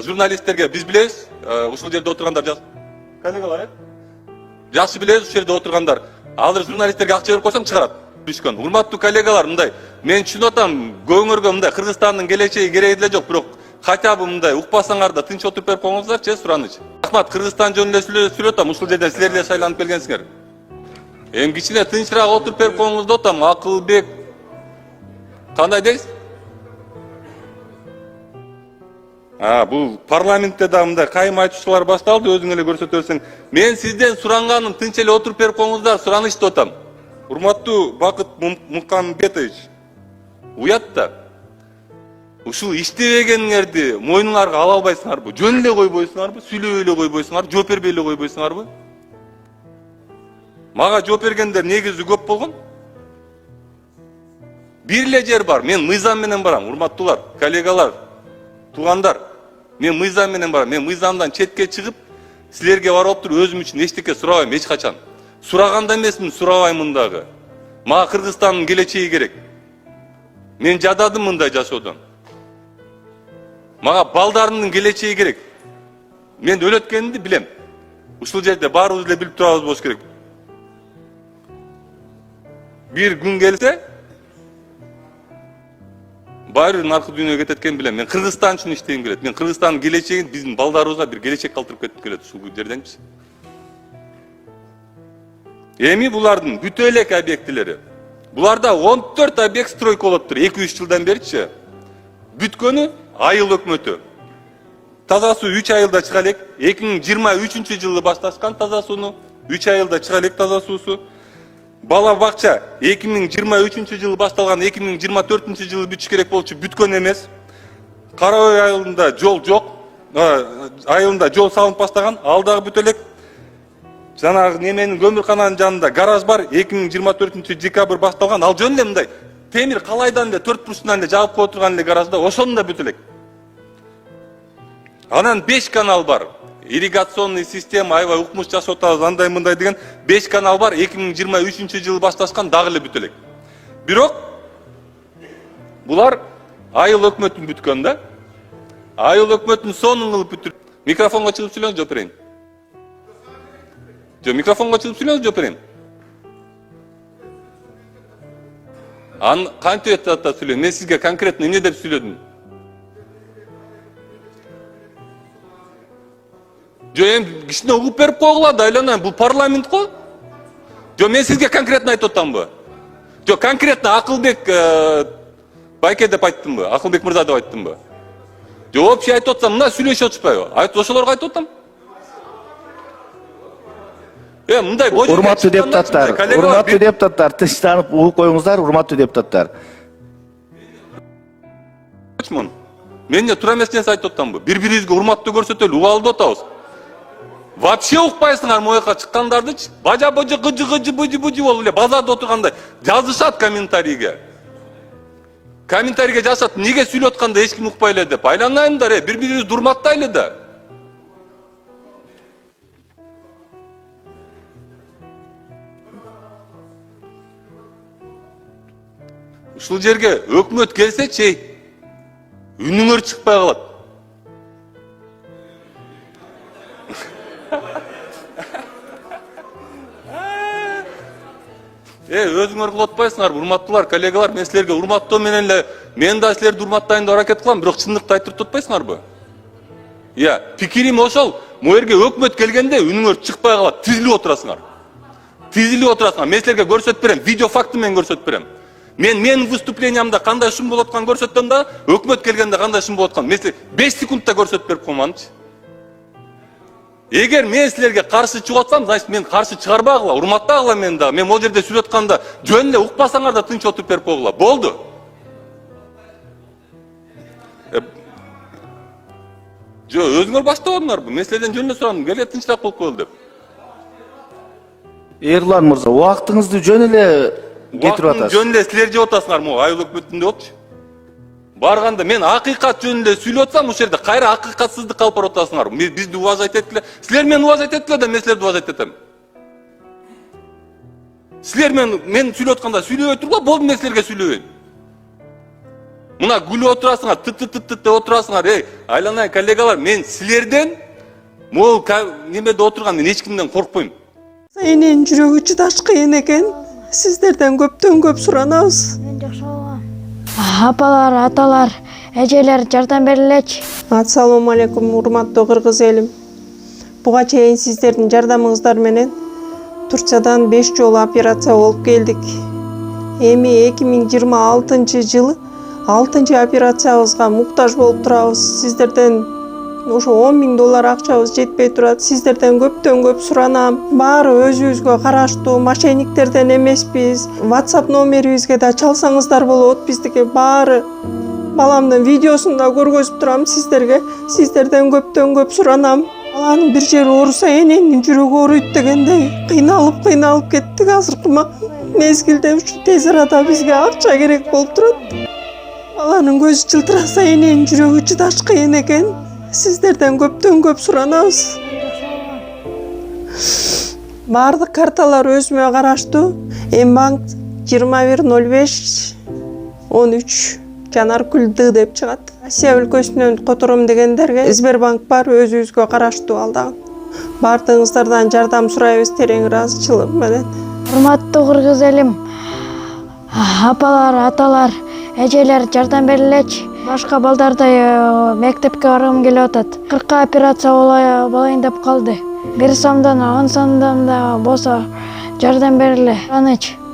журналисттерге биз билебиз, ушул жерде отургандар жакшы коллегалар, жакшы билебиз, ушул жерде отургандар. Азыр журналисттерге акча берип койсом чыгарат. Түшкөн. Урматтуу коллегалар, мындай, мен түшүнүп атам, көңөргө мындай Кыргызстандын келечеги кереги деле жок, бирок хотя бы мындай укпасаңар да тынч отуруп берип коюңуздарчы, сураныч. Рахмат, Кыргызстан жөнүндө сүйлөп атам, ушул жерден силер эле шайланып келгенсиңер. Эми кичине тынчыраак отуруп берип коюңуз деп атам, Акылбек. Кандай дейсиз? Бул парламентте да мындай кайым айтуучулар башталды, өзүң эле көрсөтөсүң. Мен сизден суранганым тынч эле отуруп берип коюңуздар, сураныч деп атам. Урматтуу Бакыт Мукамбетович, уят да. Ушул иштебегениңерди мойнуңарга ала албайсыңарбы? Жөн эле койбойсуңарбы? Сүйлөбөй эле койбойсуңарбы? Жооп бербей эле койбойсуңарбы? Мага жооп бергендер негизи көп болгон. Бир эле жер бар, мен мыйзам менен барам, урматтуулар, коллегалар, туугандар. Мен мыйзам менен барам, мен мыйзамдан четке чыгып, силерге барып туруп өзүм үчүн эчтеке сурабайм эч качан. Сураганда эмесмин, сурабаймын дагы. Мага Кыргызстандын келечеги керек. Мен жададым мындай жашоодон. Мага балдарымдын келечеги керек. Мен өлөткенimди билем. Ушул жерде баарыбыз эле билип турабыз болуш керек. Бир күн келсе, баары наркы дүйнөгө кетет экен билем. Мен Кыргызстан үчүн иштегим келет. Мен Кыргызстандын келечегин биздин балдарыбызга бир келечек калтырып кетким келет ушул жерденчи. Эми булардын бүт элек объектилери. Буларда 14 объект стройка болуп тур 2-3 жылдан беричи. Бүткөнү айыл өкмөтү. Таза суу 3 айылда чыга элек. 2023-жылы башташкан таза сууну 3 айылда чыга элек таза суусу. Бала бакча 2023-жылы башталган 2024-жылы бүтүш керек болчу, бүткөн эмес. Карабай айылында жол жок. Айылында жол салынып баштаган, ал дагы бүт элек. Жанагы неменин көмүркананын жанында гараж бар, 2024-декабрь башталган, ал жөн эле мындай. Темир калайдан эле 4 бурчунан эле жагып коюп турган эле гаражда, ошону да бүт элек. Анан 5 канал бар. Ирригационный система, аябай укмуш жашап атабыз, андай мындай деген 5 канал бар, 2023-жылы башташкан, дагы эле бүт элек. Бирок булар айыл өкмөтүн бүткөн да. Айыл өкмөтүн сонун кылып бүтүр. Микрофонго чыгып сүйлөңүз, жооп берейин. Микрофонго чыгып сүйлөңүз, жооп берейин. Кантип атат сүйлөйм? Мен сизге конкретно эмне деп сүйлөдүм? Эми кичине угуп берип койгула да, айланайын, бул парламент го. Мен сизге конкретно айтып атамбы? Конкретно Акылбек байке деп айттымбы? Акылбек мырза деп айттымбы? Общий айтып атсам, мына сүйлөшүп атышпайбы? Ошолорго айтып атам. Мындай урматтуу депутаттар, тынчтанып угуп коюңуздар, урматтуу депутаттар. Мен эмне туура эмес нерсе айтып атамбы? Бири-бирибизге урматтуу көрсөтөлү, угалы деп атабыз. Вообще укпайсыңар мояка чыккандардычы? Бажа-бажы, кыжы-кыжы, быжы-быжы болуп эле базарда отурганда жазышат комментарийге. Комментарийге жазышат, неге сүйлөп атканда эч ким укпай эле деп. Айланайындар, бири-бирибизди урматтайлы да. Ушул жерге өкмөт келсечи, үнүңөр чыкпай калат. Өзүңөр кылып атпайсыңарбы, урматтуулар, коллегалар, мен силерге урматтоо менен эле, мен да силерди урматтайын деп аракет кылам, бирок чындыкты айтып атпайсыңарбы? Пикирим ошол, могу жерге өкмөт келгенде үнүңөр чыкпай калат, тизилип отурасыңар. Мен силерге көрсөтүп берем, видео факты менен көрсөтүп берем. Мен выступлениямда кандай шум болуп атканын көрсөттүм да, өкмөт келгенде кандай шум болуп атканын. Мен силерге 5 секундта көрсөтүп берип койманчы. Эгер мен силерге каршы чыгып атсам, значит мен каршы чыгарбагыла, урматтагыла мен да. Мен могу жерде сүйлөп атканда жөн эле укпасаңар да тынч отуруп берип койгула. Болду. Өзүңөр баштабадыңарбы? Мен силерден жөн эле сурадым, келе тынчыраак болуп коелу деп. Эрлан мырза, убактыңызды жөн эле кетирип атасыз. Жөн эле силер жеп атасыңар, могу айыл өкмөтүндө болчу. Барганда мен акыйкат жөнүндө сүйлөп атсам, ошол жерде кайра акыйкатсыздык алып барып атасыңар. Бизди уважать эткиле. Силер мени уважать эткиле да, мен силерди уважать этем. Силер мен сүйлөп атканда сүйлөбөй тургула, болду, мен силерге сүйлөбөйм. Мына күлүп отурасыңар, тыт отурасыңар. Айланайын коллегалар, мен силерден могул немеде отурган мен эч кимден коркпойм. Эненин жүрөгү чыдаш кыйын экен. Сиздерден көптөн көп суранабыз. Апалар, аталар, эжелер жардам берилечи. Ассалому алейкум, урматтуу кыргыз элим. Буга чейин сиздердин жардамыңыздар менен Турциядан 5 жолу операция болуп келдик. Эми 2026 жылы 6 операциябызга муктаж болуп турабыз. Сиздерден ошо $10.000 акчабыз жетпей турат. Сиздерден көптөн көп суранам. Баары өзүбүзгө караштуу, мошенниктерден эмеспиз. WhatsApp номерибизге да чалсаңыздар болот. Биздики баары баламдын видеосун да көргөзүп турам сиздерге. Сиздерден көптөн көп суранам. Баланын бир жери ооруса эненин жүрөгү ооруйт дегендей кыйналып кеттик. Азыркы мезгилде ушу тез арада бизге акча керек болуп турат. Баланын көзү жылтыраса эненин жүрөгү чыдаш кыйын экен. Сиздерден көптөн көп суранабыз. Баардык карталар өзүмө караштуу. Мбанк 210513 Жанаркүл Д деп чыгат. Россия өлкөсүнөн котором дегендерге Сбербанк бар, өзүбүзгө караштуу ал дагы. Баардыгыңыздардан жардам сурайбыз терең ыраазычылык менен. Урматтуу кыргыз элим, апалар, аталар, эжелер жардам берилечи. Башка балдардай мектепке баргым келип атат. 40 операция болайын деп калды. 1 сомдон 10 сомдон да болсо жардам бериле. Анычы.